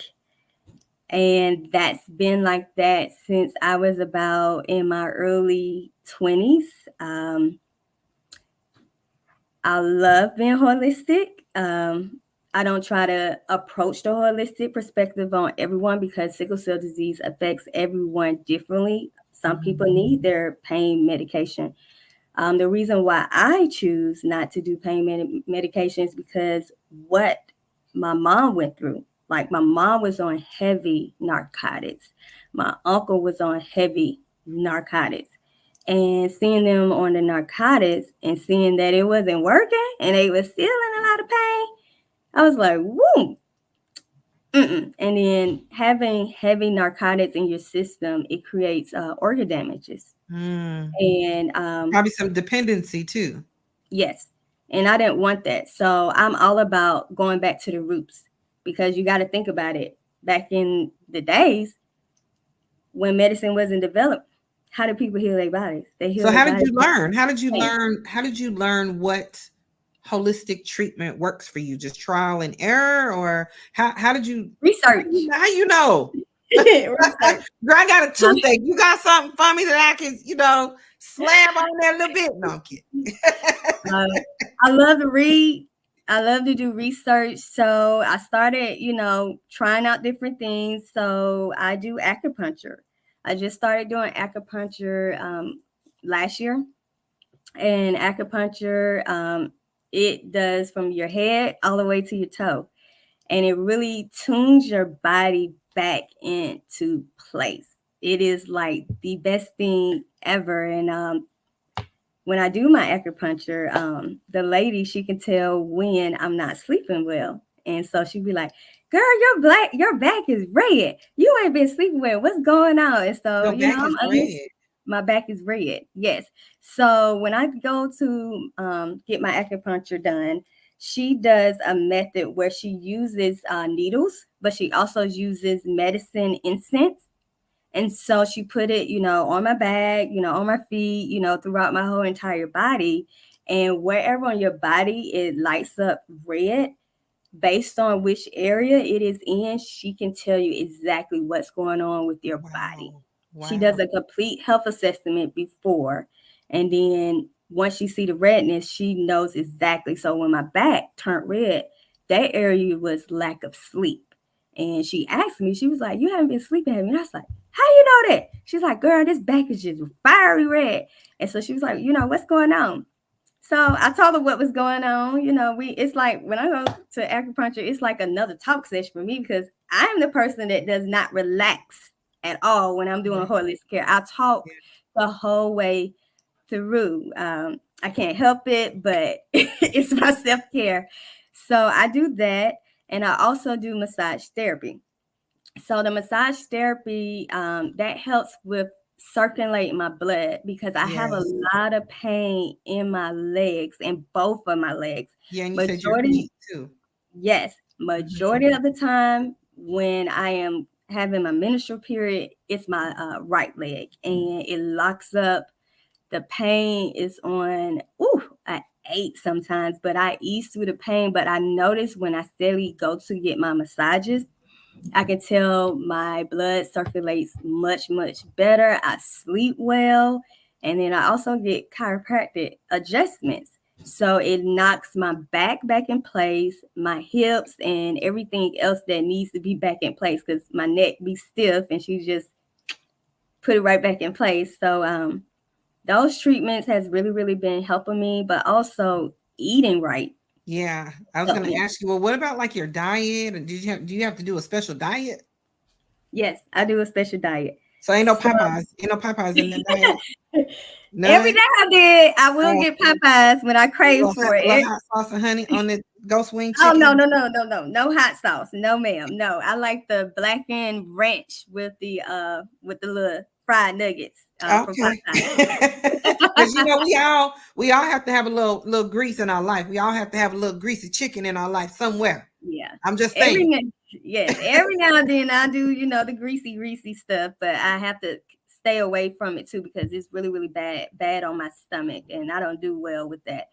and that's been like that since I was about in my early 20s. Um, I love being holistic. I don't try to approach the holistic perspective on everyone because sickle cell disease affects everyone differently. Some people need their pain medication. The reason why I choose not to do pain medications because what my mom went through. Like my mom was on heavy narcotics. My uncle was on heavy narcotics. And seeing them on the narcotics and seeing that it wasn't working and they were still in a lot of pain, I was like, woo. Mm-mm. And then having heavy narcotics in your system, it creates organ damages. Mm. And Probably some dependency too. yes. And I didn't want that. So I'm all about going back to the roots because you got to think about it. Back in the days when medicine wasn't developed, how did people heal their bodies? They heal So their how did bodies you with learn? How did you pain. learn? How did you learn what holistic treatment works for you? Just trial and error, or how did you? Research. How you know? Research. Girl, I got a Uh, toothache. You got something for me that I can, slab on there a little bit? No, I'm kidding. uh, I love to read. I love to do research. So I started, trying out different things. So I do acupuncture. I just started doing acupuncture last year. And acupuncture, it does from your head all the way to your toe. And it really tunes your body back into place. It is like the best thing ever. And when I do my acupuncture, the lady, she can tell when I'm not sleeping well. And so she'd be like, girl, your back is red. You ain't been sleeping well. What's going on? And so, Your back is red. my back is red. Yes. So when I go to get my acupuncture done, she does a method where she uses needles, but she also uses medicine incense. And so she put it, on my back, on my feet, throughout my whole entire body. And wherever on your body it lights up red, based on which area it is in, she can tell you exactly what's going on with your body. Wow. She does Wow. a complete health assessment before. And then once she see the redness, she knows exactly. So when my back turned red, that area was lack of sleep. And she asked me, she was like, "You haven't been sleeping, have you?" And I was like, "How you know that?" She's like, "Girl, this back is just fiery red." And so she was like, "What's going on?" So I told her what was going on. It's like when I go to acupuncture, it's like another talk session for me because I'm the person that does not relax at all when I'm doing Right. holistic care. I talk Yeah. the whole way through. I can't help it, but it's my self care. So I do that, and I also do massage therapy. So the massage therapy that helps with circulate my blood because I have a Yes. lot of pain in my legs, in both of my legs. Yeah, and you said your Majority, feet too. yes, Mhm. majority of the time when I am having my menstrual period, it's my right leg, and it locks up. The pain is on, I 8 sometimes, but I ease through the pain. But I notice when I steadily go to get my massages, I can tell my blood circulates much, much better. I sleep well. And then I also get chiropractic adjustments. So it knocks my back in place, my hips, and everything else that needs to be back in place because my neck be stiff and she just put it right back in place. So those treatments has really, really been helping me, but also eating right Yeah, I was helped gonna me. ask you, well, what about like your diet? And do you have to do a special diet? Yes, I do a special diet. So So Ain't no Popeyes in the diet. every None. day I did, I will get Okay. Popeyes when I crave for A little it. hot sauce and honey on the ghost wing Oh no, chicken. no, no, no, no, no hot sauce, no ma'am, no. I like the blackened ranch with the little fried nuggets from Okay. Popeyes. Because we all have to have a little grease in our life. We all have to have a little greasy chicken in our life somewhere. Yeah, I'm just every saying. now, yes, every now and then I do, the greasy stuff, but I have to stay away from it too because it's really, really bad on my stomach, and I don't do well with that.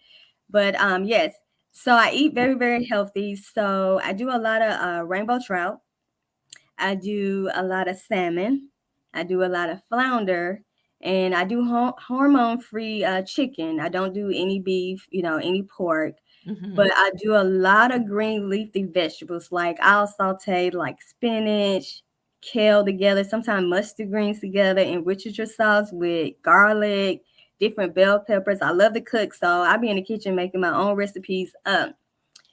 But yes, so I eat very, very healthy. So I do a lot of rainbow trout. I do a lot of salmon. I do a lot of flounder, and I do hormone-free chicken. I don't do any beef, any pork, Mhm. but I do a lot of green leafy vegetables. Like I'll saute like spinach, kale together, sometimes mustard greens together, enrich your sauce with garlic, different bell peppers. I love to cook, so I be in the kitchen making my own recipes up.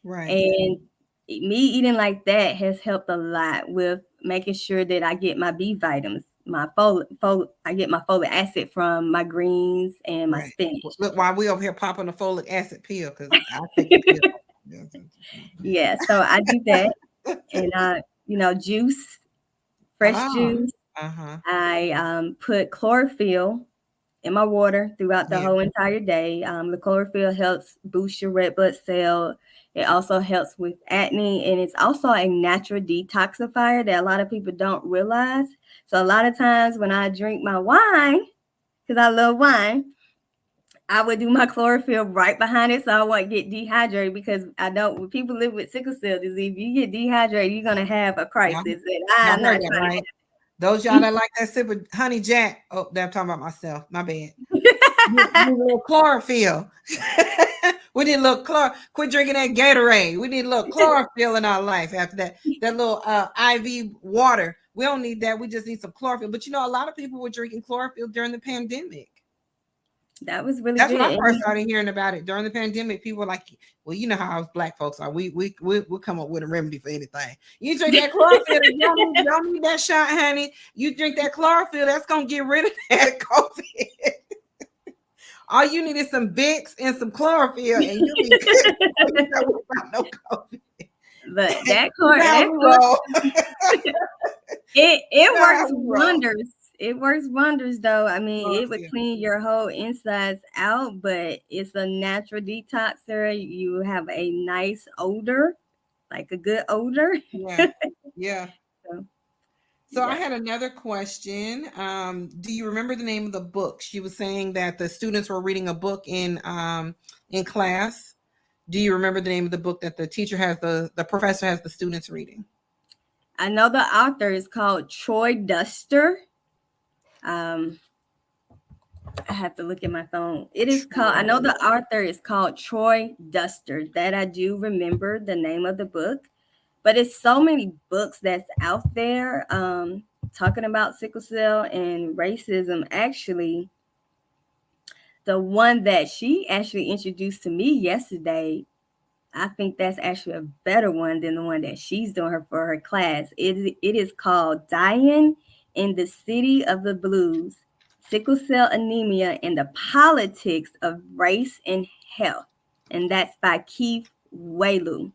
Right. And me eating like that has helped a lot with making sure that I get my B vitamins, my I get my folic acid from my greens and my Right. spinach. Look, while we over here popping a folic acid pill, because I take the pill. Yeah, so I do that, and juice, fresh Ah, juice. uh-huh. I put chlorophyll in my water throughout the Yeah. whole entire day. The chlorophyll helps boost your red blood cell. It also helps with acne, and it's also a natural detoxifier that a lot of people don't realize. So a lot of times when I drink my wine, because I love wine, I would do my chlorophyll right behind it so I won't get dehydrated because I know when people live with sickle cell disease, if you get dehydrated, you're gonna have a crisis. Y'all, And y'all I'm not heard that, trying right? Those y'all that like that sip of honey jack. Oh, I'm talking about myself. My bad. We need a little chlorophyll. We need a little quit drinking that Gatorade. We need a little chlorophyll in our life after that. That little IV water. We don't need that. We just need some chlorophyll. But a lot of people were drinking chlorophyll during the pandemic. that was really That's when I good. first started hearing about it during the pandemic. People were like, "Well, you know how us black folks are. We come up with a remedy for anything. You drink that chlorophyll. Y'all need that shot, honey. You drink that chlorophyll. That's gonna get rid of that COVID. All you need is some Vicks and some chlorophyll, and you'll be good. You know about no COVID. But that You corn, know how that we corn, roll. it You know how works we roll. wonders. It works wonders, though. I mean, it would Chlorophyll. clean your whole insides out, but it's a natural detoxer. You have a nice odor, like a good odor. Yeah, yeah. So, So I yeah, had another question. Do you remember the name of the book? She was saying that the students were reading a book in class. Do you remember the name of the book that the teacher has the professor has the students reading? I know the author is called Troy Duster. Um, I have to look at my phone. It is called, I know the author is called Troy Duster. That I do remember the name of the book. But it's so many books that's out there talking about sickle cell and racism. Actually, the one that she actually introduced to me yesterday, I think that's actually a better one than the one that she's doing her for her class. It is called Dying in the City of the Blues, Sickle Cell Anemia and the Politics of Race and Health. And that's by Keith Walu.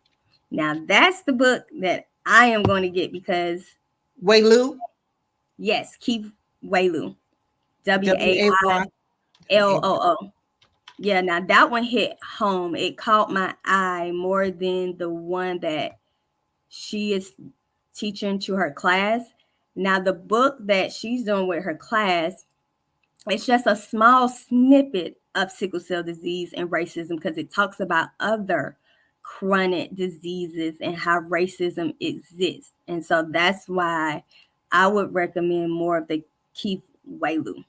Now that's the book that I am going to get because Waylu, yes, Keith Walu. W A WAY. I L O O. Yeah, now that one hit home. It caught my eye more than the one that she is teaching to her class. Now, the book that she's doing with her class, it's just a small snippet of sickle cell disease and racism because it talks about other chronic diseases and how racism exists. And so that's why I would recommend more of the Keith Walu.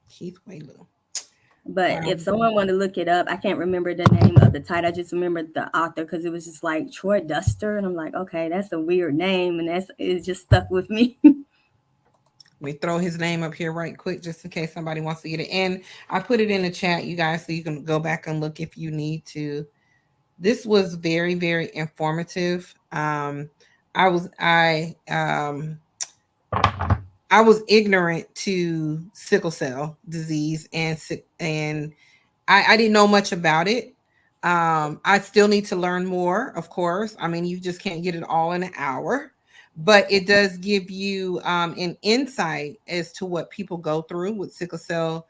Keith Waylu. But if someone wanted to look it up, I can't remember the name of the title. I just remember the author because it was just like Troy Duster, and I'm like, okay, that's a weird name, and it just stuck with me. We throw his name up here right quick just in case somebody wants to get it. And I put it in the chat, you guys, so you can go back and look if you need to. This was very, very informative. I was I was ignorant to sickle cell disease and I didn't know much about it. I still need to learn more, of course. I mean, you just can't get it all in an hour, but it does give you an insight as to what people go through with sickle cell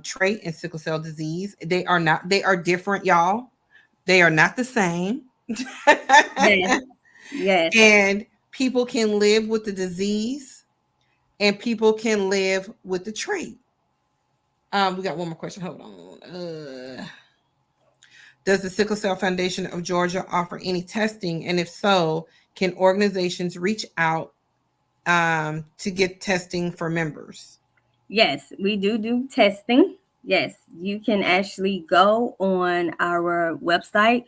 trait and sickle cell disease. They are different, y'all. They are not the same. Yes, yes, And people can live with the disease and people can live with the trait. We got one more question. Hold on. Does the Sickle Cell Foundation of Georgia offer any testing? And if so, can organizations reach out to get testing for members? yes, we do testing. Yes, you can actually go on our website,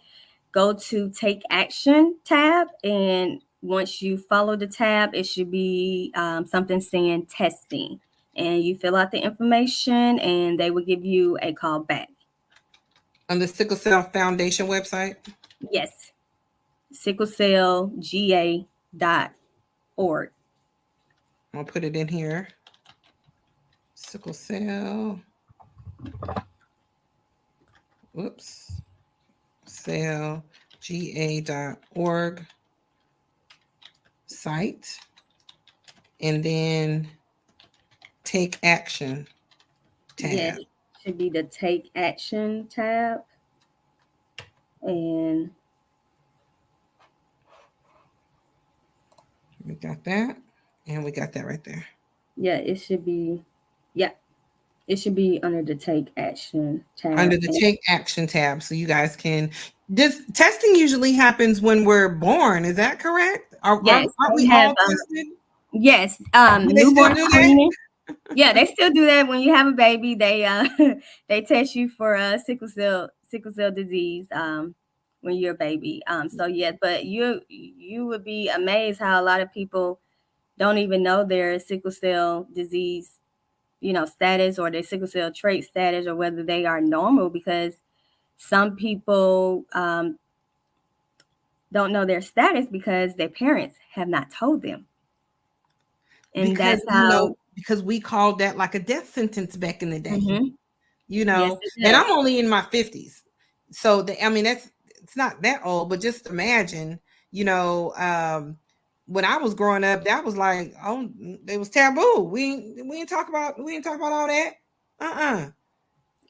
go to Take Action tab, and once you follow the tab, it should be something saying testing. And you fill out the information, and they will give you a call back. On the Sickle Cell Foundation website? Yes, sicklecellga.org. I'll put it in here. Sickle Cell. Whoops. Cellga.org site. And then Take Action tab. Yes, should be the Take Action tab. And we got that. And we got that right there. yeah, it should be, yeah, it should be under the Take Action tab. Under the Take Action tab. So you guys can. This testing usually happens when we're born. Is that correct? Yes, Aren't we have, all tested? yes, Do they still newborn do that? screening. Yeah, they still do that when you have a baby. They they test you for sickle cell disease when you're a baby. So yeah, but you would be amazed how a lot of people don't even know their sickle cell disease, status, or their sickle cell trait status, or whether they are normal, because some people don't know their status because their parents have not told them. And Because that's how. because we called that like a death sentence back in the day. Mhm. Yes, And I'm only in my 50s. So I mean it's not that old, but just imagine, when I was growing up, that was like, oh, it was taboo. We didn't talk about all that.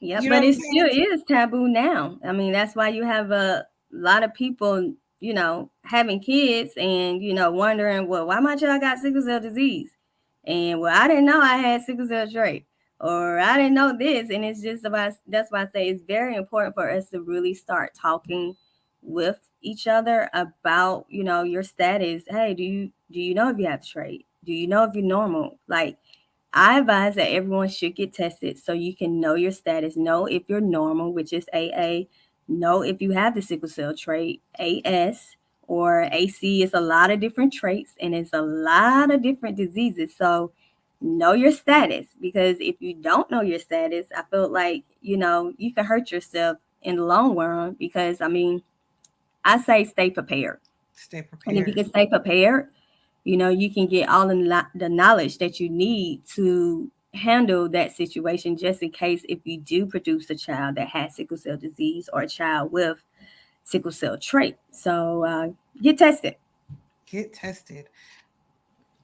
Yeah, You know but what I'm it saying? still is taboo now. I mean, that's why you have a lot of people, having kids and, wondering, well, why my child got sickle cell disease? And, well, I didn't know I had sickle cell trait, or I didn't know this. And it's just about, that's why I say it's very important for us to really start talking with each other about, your status. Hey, do you know if you have trait? Do you know if you're normal? Like, I advise that everyone should get tested so you can know your status, know if you're normal, which is AA, know if you have the sickle cell trait, AS or AC. Is a lot of different traits and it's a lot of different diseases. So know your status, because if you don't know your status, I feel like, you can hurt yourself in the long run, because I say stay prepared. Stay And if you prepared. can stay prepared, you can get all the knowledge that you need to handle that situation, just in case if you do produce a child that has sickle cell disease or a child with sickle cell trait. So get tested. Get tested.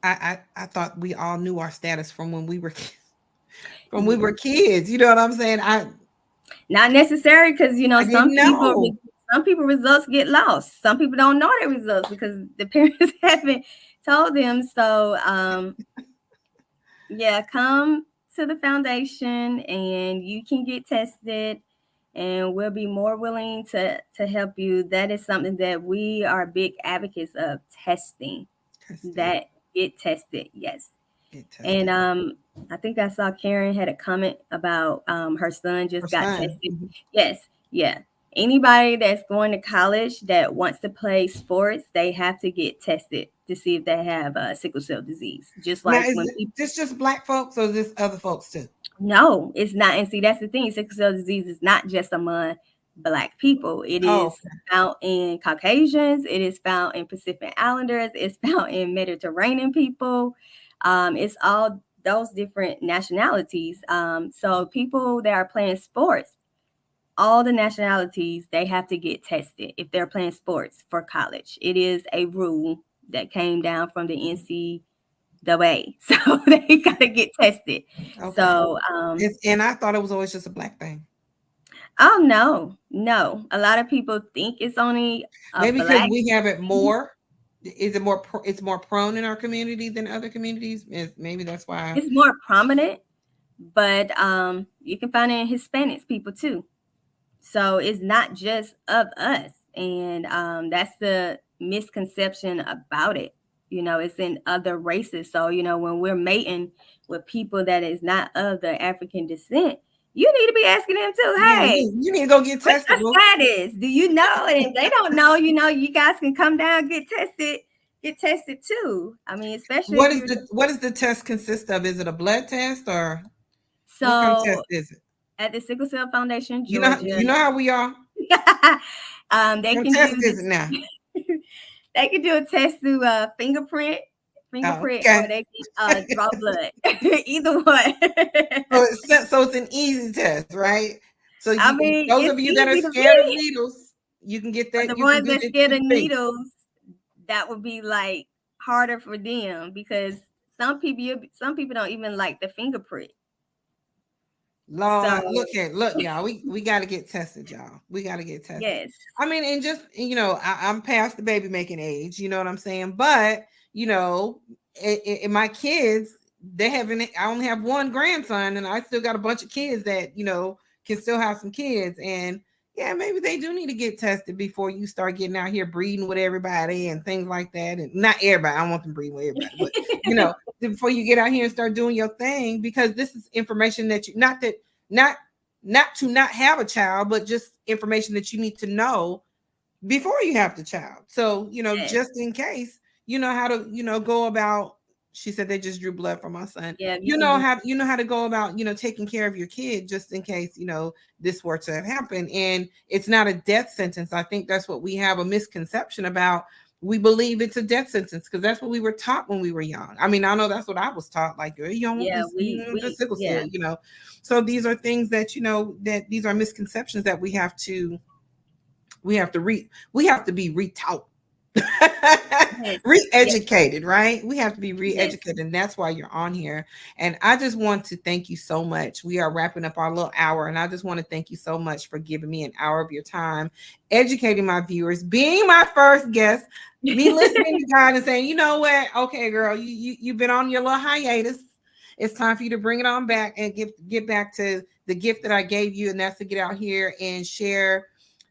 I thought we all knew our status from when we were from we were kids. You know what I'm saying? Not necessary, because I didn't know. some people results get lost. Some people don't know their results because the parents haven't told them. So yeah, come to the foundation and you can get tested, and we'll be more willing to help you. That is something that we are big advocates of, testing. Testing. That get tested, yes. Get And tested. I think I saw Karen had a comment about her son Her just got son. tested. Yes, yeah. Anybody that's going to college that wants to play sports, they have to get tested to see if they have sickle cell disease. Just Now, like is when people, this just black folks or is this other folks too? no, it's not. And see, that's the thing. Sickle cell disease is not just among Black people. It Oh, is found in Caucasians. It is found in Pacific Islanders. It's found in Mediterranean people. It's all those different nationalities. So people that are playing sports, all the nationalities, they have to get tested if they're playing sports for college. It is a rule that came down from the NCAA. So they got to get tested. okay. So And I thought it was always just a black thing. oh no, no. A lot of people think it's only a Maybe because Black. we have it more. Is it more? It's more prone in our community than other communities. Maybe that's why. It's more prominent, but you can find it in Hispanics people too. So it's not just of us, and that's the misconception about it. It's in other races. So when we're mating with people that is not of the African descent, you need to be asking them too. Yeah, Hey, you need to go get what's tested. your status? Do you know? And if they don't know, you guys can come down, get tested too. Especially if you're What does the test consist of? Is it a blood test or what kind of test so is it? at the Sickle Cell Foundation, You Georgia. know how we are. They What can test do is it now? they can do a test through Oh, fingerprint, or okay. they can draw blood. Either one. So it's an easy test, right? So those It's of you that are easy to scared of be. needles, you can get For that. the You can ones do that the scared of thing. needles, that would be like harder for them, because some people don't even like the fingerprint. Lord, So look, y'all. We got to get tested, y'all. We got to get tested. yes, I mean, and just I'm past the baby making age. You know what I'm saying? But you know, my kids, they haven't. I only have one grandson, and I still got a bunch of kids that can still have some kids. And yeah, maybe they do need to get tested before you start getting out here breeding with everybody and things like that. And not everybody. I don't want them breeding with everybody, but before you get out here and start doing your thing, because this is information that you not not to not have a child, but just information that you need to know before you have the child. So, yes, just in case, you know how to, go about. She said they just drew blood from my son. yeah, you You can know do. how to go about, taking care of your kid just in case, this were to happen. And it's not a death sentence. I think that's what we have a misconception about. We believe it's a death sentence because that's what we were taught when we were young. I mean, I know that's what I was taught. Like, you don't want Yeah, this, you know, the sickle yeah, cell. So these are things that that these are misconceptions that we have to be retaught. yes, yes, Re-educated, right? We have to be yes. re-educated, and that's why you're on here. And I just want to thank you so much. We are wrapping up our little hour, and I just want to thank you so much for giving me an hour of your time, educating my viewers, being my first guest, me listening to God and saying, you know what, okay, girl, you've been on your little hiatus. It's time for you to bring it on back and get back to the gift that I gave you, and that's to get out here and share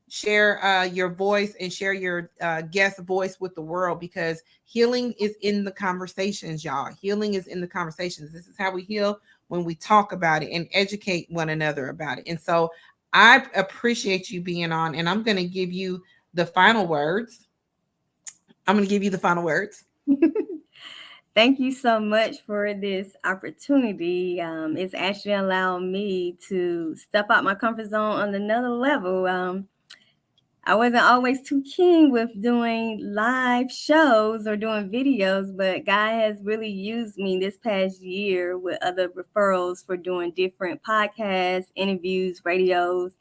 share your voice and share your guest voice with the world, because healing is in the conversations, y'all. Healing is in the conversations. This is how we heal, when we talk about it and educate one another about it. And so I appreciate you being on, and I'm going to give you the final words. I'm going to give you the final words. Thank you so much for this opportunity. It's actually allowed me to step out my comfort zone on another level. I wasn't always too keen with doing live shows or doing videos, but God has really used me this past year with other referrals for doing different podcasts, interviews, radios,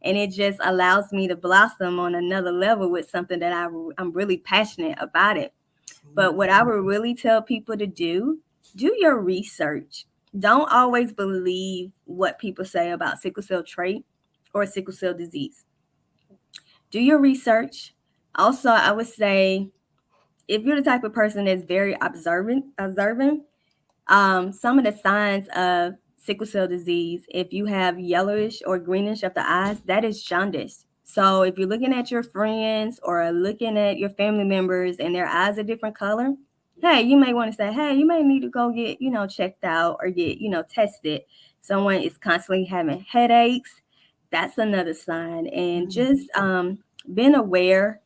and it just allows me to blossom on another level with something that I'm really passionate about it. But what I would really tell people to do your research. Don't always believe what people say about sickle cell trait or sickle cell disease. Do your research. Also, I would say if you're the type of person that's very observant, some of the signs of sickle cell disease, if you have yellowish or greenish of the eyes, that is jaundice. So if you're looking at your friends or looking at your family members and their eyes are different color, hey, you may want to say, hey, you may need to go get, checked out or get, tested. Someone is constantly having headaches. That's another sign. And just being aware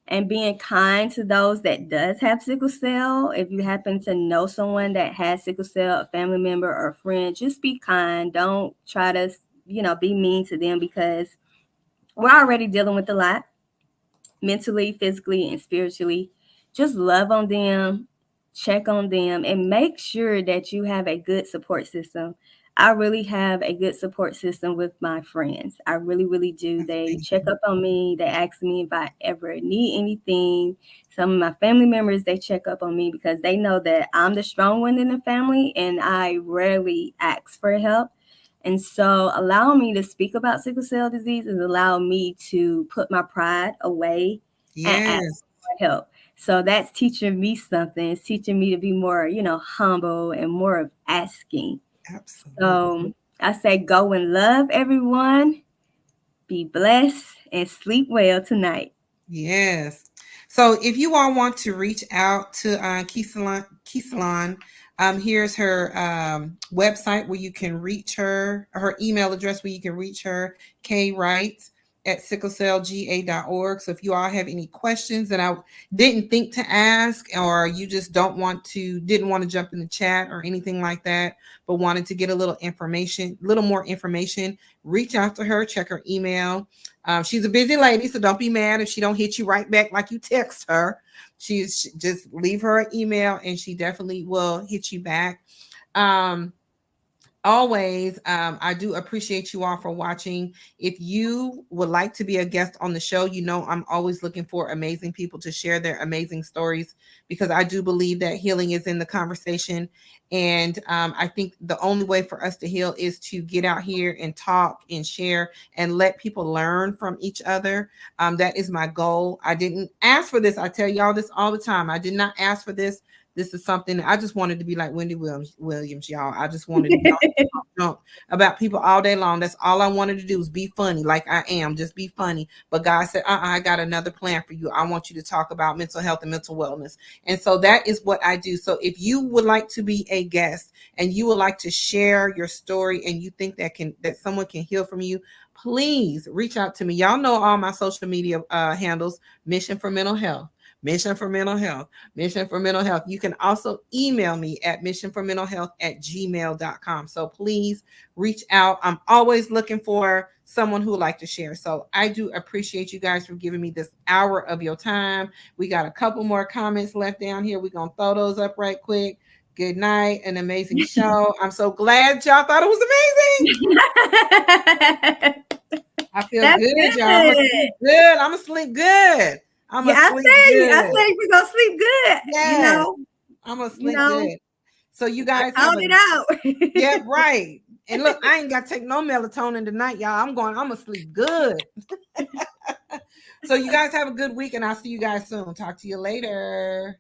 and being kind to those that does have sickle cell. If you happen to know someone that has sickle cell, a family member or a friend, just be kind. Don't try to, be mean to them, because we're already dealing with a lot mentally, physically, and spiritually. Just love on them, check on them, and make sure that you have a good support system. I really have a good support system with my friends. I really, really do. They check up on me. They ask me if I ever need anything. Some of my family members, they check up on me because they know that I'm the strong one in the family and I rarely ask for help. And so allowing me to speak about sickle cell disease is allowing me to put my pride away and ask Yes, for help. So that's teaching me something. It's teaching me to be more, humble and more of asking. absolutely. So I say go in love, everyone. Be blessed and sleep well tonight. Yes. So if you all want to reach out to Keecilon, here's her website where you can reach her, her email address where you can reach her, kwright at sicklecellga.org. So if you all have any questions that I didn't think to ask, or you just didn't want to jump in the chat or anything like that, but wanted to get a little more information, reach out to her, check her email. She's a busy lady, so don't be mad if she don't hit you right back like you text her. Just leave her an email and she definitely will hit you back. Um, Always, I do appreciate you all for watching. If you would like to be a guest on the show, I'm always looking for amazing people to share their amazing stories, because I do believe that healing is in the conversation. And I think the only way for us to heal is to get out here and talk and share and let people learn from each other. That is my goal. I didn't ask for this. I tell y'all this all the time. I did not ask for this. This is something I just wanted to be like Wendy Williams, y'all. I just wanted to be jump about people all day long. That's all I wanted to do, was be funny, like I am, just be funny. But God said, I got another plan for you. I want you to talk about mental health and mental wellness. And so that is what I do. So if you would like to be a guest and you would like to share your story and you think that someone can heal from you, please reach out to me. Y'all know all my social media handles: Mission for Mental Health. Mission for Mental Health. Mission for Mental Health. You can also email me at missionformentalhealth@gmail.com. So please reach out. I'm always looking for someone who would like to share. So I do appreciate you guys for giving me this hour of your time. We got a couple more comments left down here. We're going to throw those up right quick. Good night. An amazing show. I'm so glad y'all thought it was amazing. I feel That's good, y'all. I'm good. going to sleep good. I'm going to sleep good. I'm Yeah, going to sleep I good. said we're gonna sleep good. Yes. I'm gonna sleep good. So you I guys have called a it out. yeah, right. And look, I ain't got to take no melatonin tonight, y'all. I'm gonna sleep good. So you guys have a good week, and I'll see you guys soon. Talk to you later.